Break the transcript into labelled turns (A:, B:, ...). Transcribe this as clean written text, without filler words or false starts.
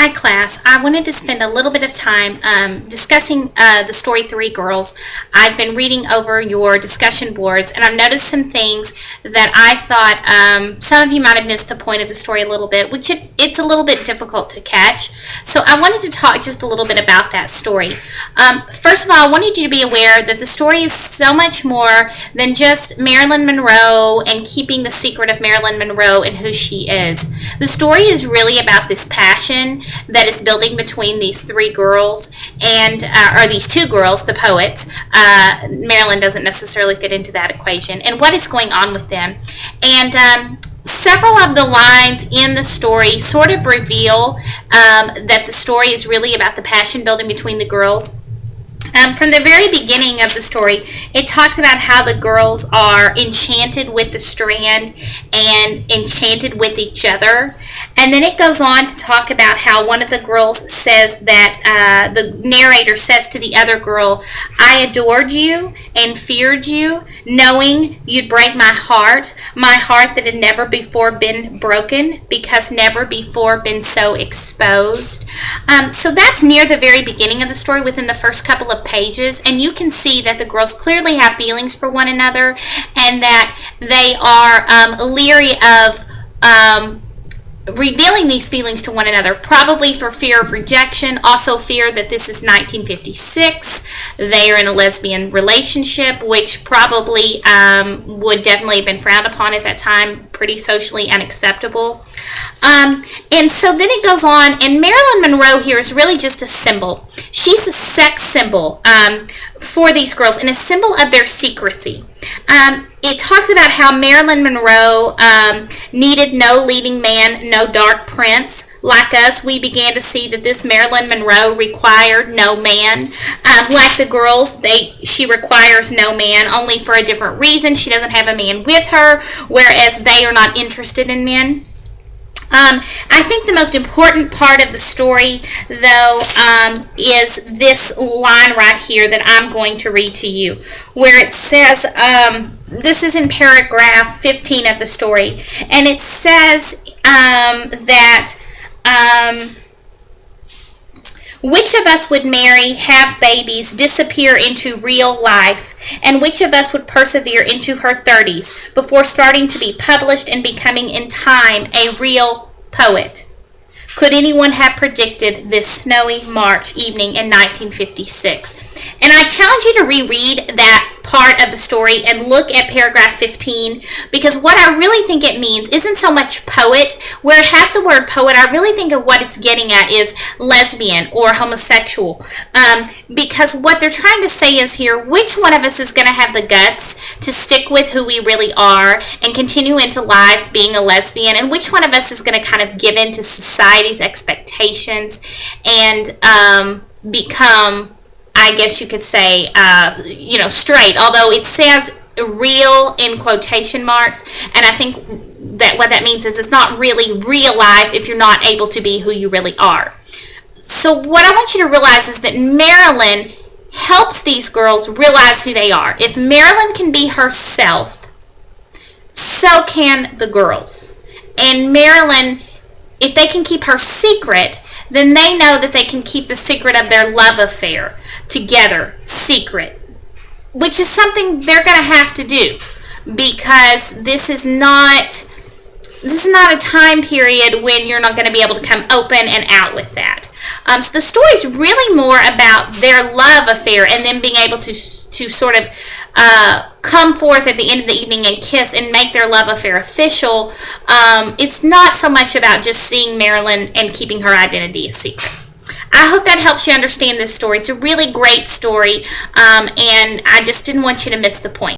A: Hi class, I wanted to spend a little bit of time discussing the story Three Girls. I've been reading over your discussion boards and I've noticed some things that I thought some of you might have missed the point of the story a little bit, which it's a little bit difficult to catch. So I wanted to talk just a little bit about that story. First of all, I wanted you to be aware that the story is so much more than just Marilyn Monroe and keeping the secret of Marilyn Monroe and who she is. The story is really about this passion that is building between these three girls and or these two girls, the poets. Marilyn doesn't necessarily fit into that equation, and what is going on with them. And several of the lines in the story sort of reveal that the story is really about the passion building between the girls. From the very beginning of the story, it talks about how the girls are enchanted with the strand and enchanted with each other. And then it goes on to talk about how one of the girls says that the narrator says to the other girl, "I adored you and feared you, knowing you'd break my heart that had never before been broken, because never before been so exposed." So that's near the very beginning of the story, within the first couple of pages, and you can see that the girls clearly have feelings for one another and that they are leery of revealing these feelings to one another, probably for fear of rejection, also fear that this is 1956, they are in a lesbian relationship, which probably would definitely have been frowned upon at that time, pretty socially unacceptable. And so then it goes on, and Marilyn Monroe here is really just a symbol. She's a sex symbol for these girls and a symbol of their secrecy. It talks about how Marilyn Monroe needed no leading man, no dark prince. Like us, we began to see that this Marilyn Monroe required no man. Like the girls, she requires no man, only for a different reason. She doesn't have a man with her, whereas they are not interested in men. I think the most important part of the story, though, is this line right here that I'm going to read to you, where it says, this is in paragraph 15 of the story, and it says that which of us would marry, have babies, disappear into real life, and which of us would persevere into her 30s before starting to be published and becoming in time a real poet? Could anyone have predicted this snowy March evening in 1956? And I challenge you to reread that part of the story and look at paragraph 15, because what I really think it means isn't so much poet. Where it has the word poet, I really think of what it's getting at is lesbian or homosexual, because what they're trying to say is here, which one of us is going to have the guts to stick with who we really are and continue into life being a lesbian, and which one of us is going to kind of give in to society's expectations and become, I guess you could say, straight, although it says real in quotation marks, and I think that what that means is it's not really real life if you're not able to be who you really are. So what I want you to realize is that Marilyn helps these girls realize who they are. If Marilyn can be herself, so can the girls. And Marilyn, if they can keep her secret, then they know that they can keep the secret of their love affair together, secret, which is something they're going to have to do, because this is not a time period when you're not going to be able to come open and out with that. So the story is really more about their love affair and them being able to sort of come forth at the end of the evening and kiss and make their love affair official. It's not so much about just seeing Marilyn and keeping her identity a secret. I hope that helps you understand this story. It's a really great story, and I just didn't want you to miss the point.